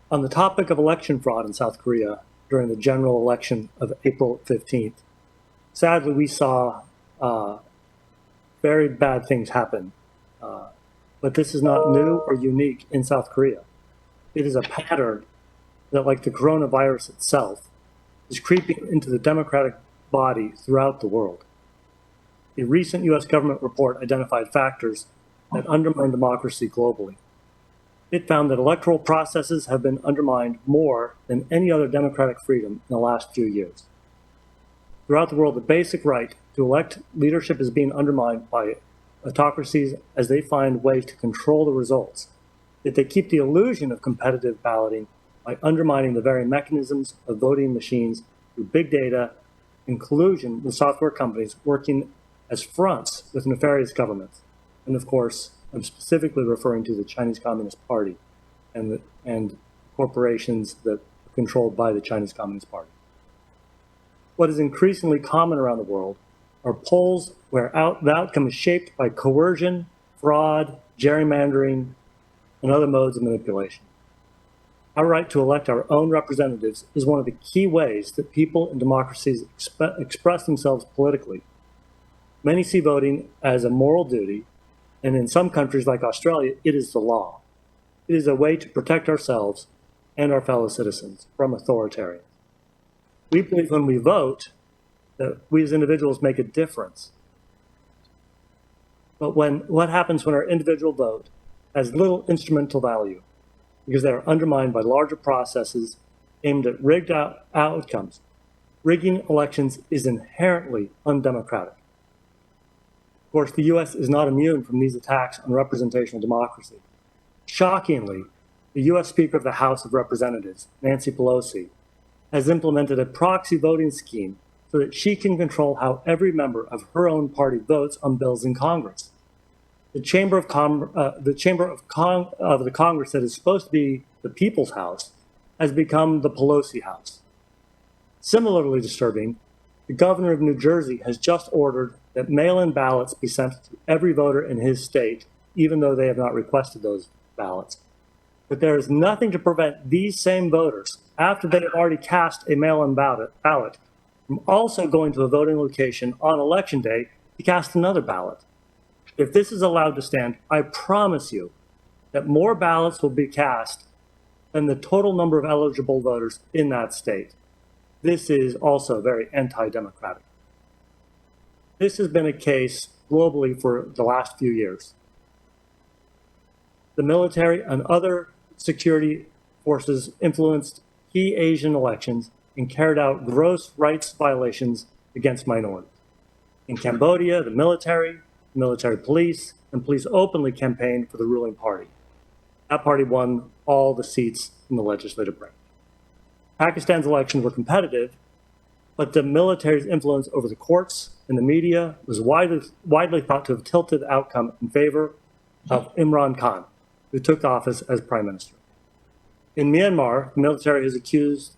On the topic of election fraud in South Korea during the general election of April 15th, sadly, we saw very bad things happen. But this is not new or unique in South Korea. It is a pattern that, like the coronavirus itself, is creeping into the democratic body throughout the world. A recent US government report identified factors that undermine democracy globally. It found that electoral processes have been undermined more than any other democratic freedom in the last few years. Throughout the world, the basic right to elect leadership is being undermined by autocracies as they find ways to control the results. Yet they keep the illusion of competitive balloting by undermining the very mechanisms of voting machines through big data in collusion with software companies working as fronts with nefarious governments. And of course, I'm specifically referring to the Chinese Communist Party and corporations that are controlled by the Chinese Communist Party. What is increasingly common around the world are polls where the outcome is shaped by coercion, fraud, gerrymandering, and other modes of manipulation. Our right to elect our own representatives is one of the key ways that people in democracies express themselves politically. Many see voting as a moral duty, and in some countries like Australia, it is the law. It is a way to protect ourselves and our fellow citizens from authoritarians. We believe when we vote that we as individuals make a difference. But what happens when our individual vote has little instrumental value because they are undermined by larger processes aimed at rigged outcomes? Rigging elections is inherently undemocratic. Of course, the US is not immune from these attacks on representational democracy. Shockingly, the US Speaker of the House of Representatives, Nancy Pelosi, has implemented a proxy voting scheme so that she can control how every member of her own party votes on bills in Congress. The chamber of the Congress that is supposed to be the People's House has become the Pelosi House. Similarly disturbing, the governor of New Jersey has just ordered that mail-in ballots be sent to every voter in his state, even though they have not requested those ballots. But there is nothing to prevent these same voters, after they have already cast a mail-in ballot, from also going to a voting location on election day to cast another ballot. If this is allowed to stand, I promise you that more ballots will be cast than the total number of eligible voters in that state. This is also very anti-democratic. This has been a case globally for the last few years. The military and other security forces influenced key Asian elections and carried out gross rights violations against minorities. In Cambodia, the military police, and police openly campaigned for the ruling party. That party won all the seats in the legislative branch. Pakistan's elections were competitive, but the military's influence over the courts and the media was widely thought to have tilted the outcome in favor of Imran Khan, who took office as prime minister. In Myanmar, the military is accused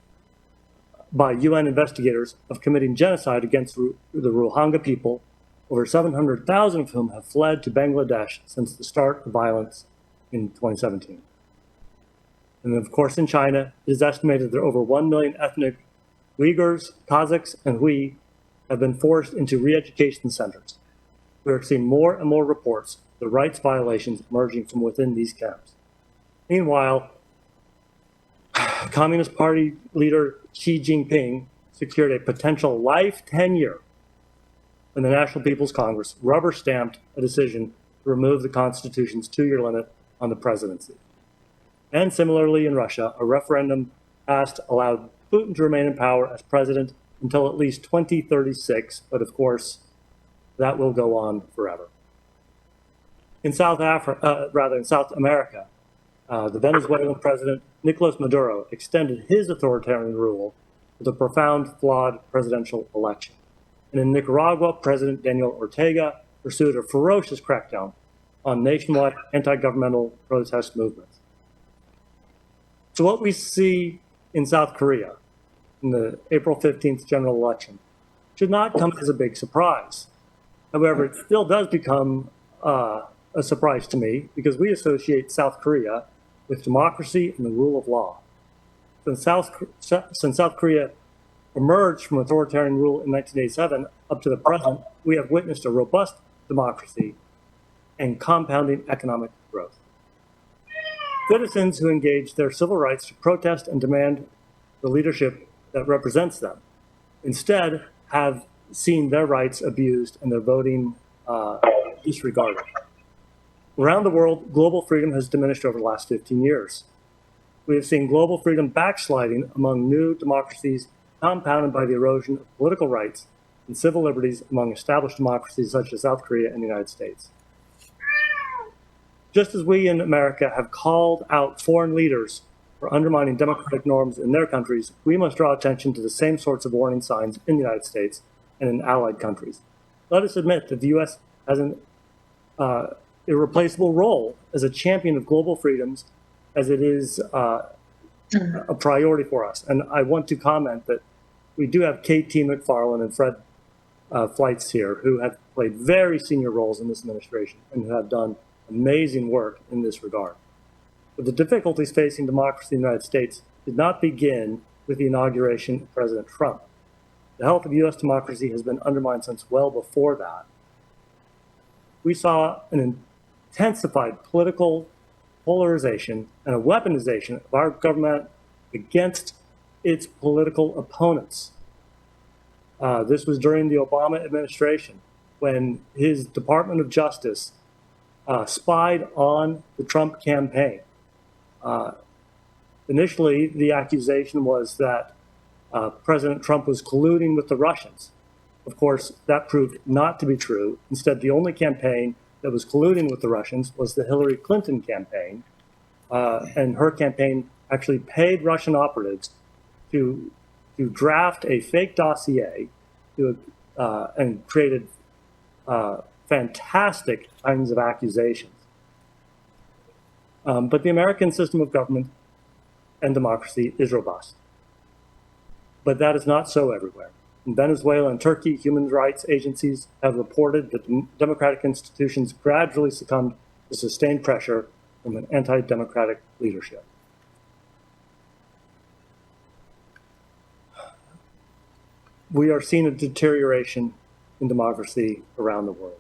by UN investigators of committing genocide against the Rohingya people, over 700,000 of whom have fled to Bangladesh since the start of violence in 2017. And of course, in China, it is estimated that over 1 million ethnic Uyghurs, Kazakhs, and Hui have been forced into re-education centers. We are seeing more and more reports of the rights violations emerging from within these camps. Meanwhile, Communist Party leader Xi Jinping secured a potential life tenure when the National People's Congress rubber-stamped a decision to remove the Constitution's 2-year limit on the presidency. And similarly in Russia, a referendum passed allowed Putin to remain in power as president until at least 2036, but of course, that will go on forever. In South America, the Venezuelan president Nicolas Maduro extended his authoritarian rule with a profound, flawed presidential election. And in Nicaragua, President Daniel Ortega pursued a ferocious crackdown on nationwide anti-governmental protest movements. So what we see in South Korea in the April 15th general election should not come as a big surprise. However, it still does become a surprise to me because we associate South Korea with democracy and the rule of law. Since South Korea emerged from authoritarian rule in 1987 up to the present, we have witnessed a robust democracy and compounding economic growth. Citizens who engage their civil rights to protest and demand the leadership that represents them instead have seen their rights abused and their voting disregarded. Around the world, global freedom has diminished over the last 15 years. We have seen global freedom backsliding among new democracies, compounded by the erosion of political rights and civil liberties among established democracies such as South Korea and the United States. Just as we in America have called out foreign leaders for undermining democratic norms in their countries, we must draw attention to the same sorts of warning signs in the United States and in allied countries. Let us admit that the U.S. has an irreplaceable role as a champion of global freedoms, as it is a priority for us. And I want to comment that we do have KT McFarland and Fred Fleitz here, who have played very senior roles in this administration and who have done amazing work in this regard. But the difficulties facing democracy in the United States did not begin with the inauguration of President Trump. The health of U.S. democracy has been undermined since well before that. We saw an intensified political polarization and a weaponization of our government against its political opponents. This was during the Obama administration, when his Department of Justice spied on the Trump campaign. Initially, the accusation was that President Trump was colluding with the Russians. Of course, that proved not to be true. Instead, the only campaign that was colluding with the Russians was the Hillary Clinton campaign. And her campaign actually paid Russian operatives to draft a fake dossier and created fantastic kinds of accusations. But the American system of government and democracy is robust. But that is not so everywhere. In Venezuela and Turkey, human rights agencies have reported that democratic institutions gradually succumbed to sustained pressure from an anti-democratic leadership. We are seeing a deterioration in democracy around the world.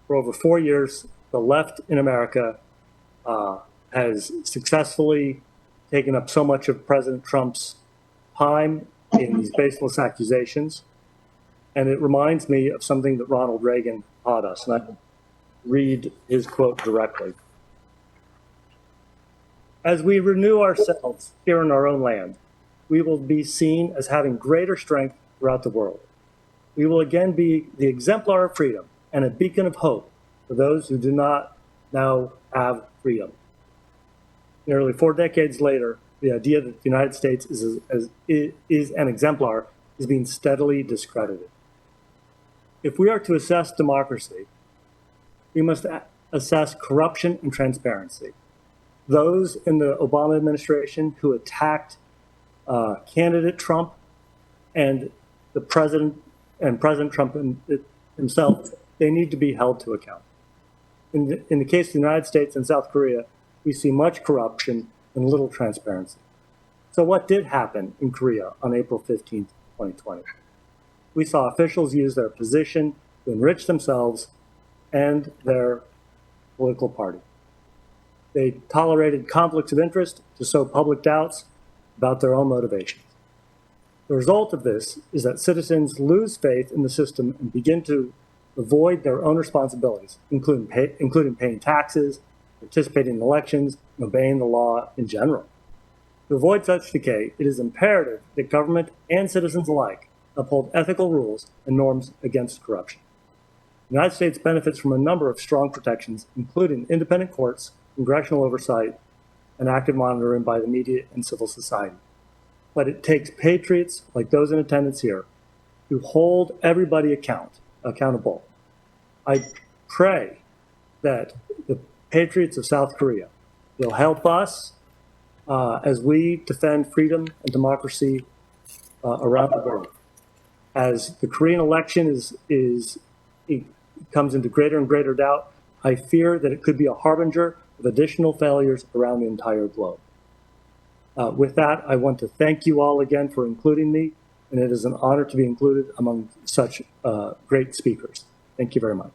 For over 4 years, the left in America has successfully taken up so much of President Trump's time in these baseless accusations. And it reminds me of something that Ronald Reagan taught us. And I read his quote directly. As we renew ourselves here in our own land, we will be seen as having greater strength throughout the world. We will again be the exemplar of freedom and a beacon of hope for those who do not now have freedom. Nearly 4 decades later, the idea that the United States is an exemplar is being steadily discredited. If we are to assess democracy, we must assess corruption and transparency. Those in the Obama administration who attacked candidate Trump and the president and President Trump himself, they need to be held to account. In the case of the United States and South Korea, we see much corruption and little transparency. So what did happen in Korea on April 15th, 2020? We saw officials use their position to enrich themselves and their political party. They tolerated conflicts of interest to sow public doubts about their own motivations. The result of this is that citizens lose faith in the system and begin to avoid their own responsibilities, including paying taxes, participating in elections, and obeying the law in general. To avoid such decay, it is imperative that government and citizens alike uphold ethical rules and norms against corruption. The United States benefits from a number of strong protections, including independent courts, congressional oversight, and active monitoring by the media and civil society. But it takes patriots like those in attendance here to hold everybody accountable. I pray that the patriots of South Korea will help us as we defend freedom and democracy around the world. As the Korean election comes into greater and greater doubt, I fear that it could be a harbinger of additional failures around the entire globe. With that, I want to thank you all again for including me, and it is an honor to be included among such great speakers. Thank you very much.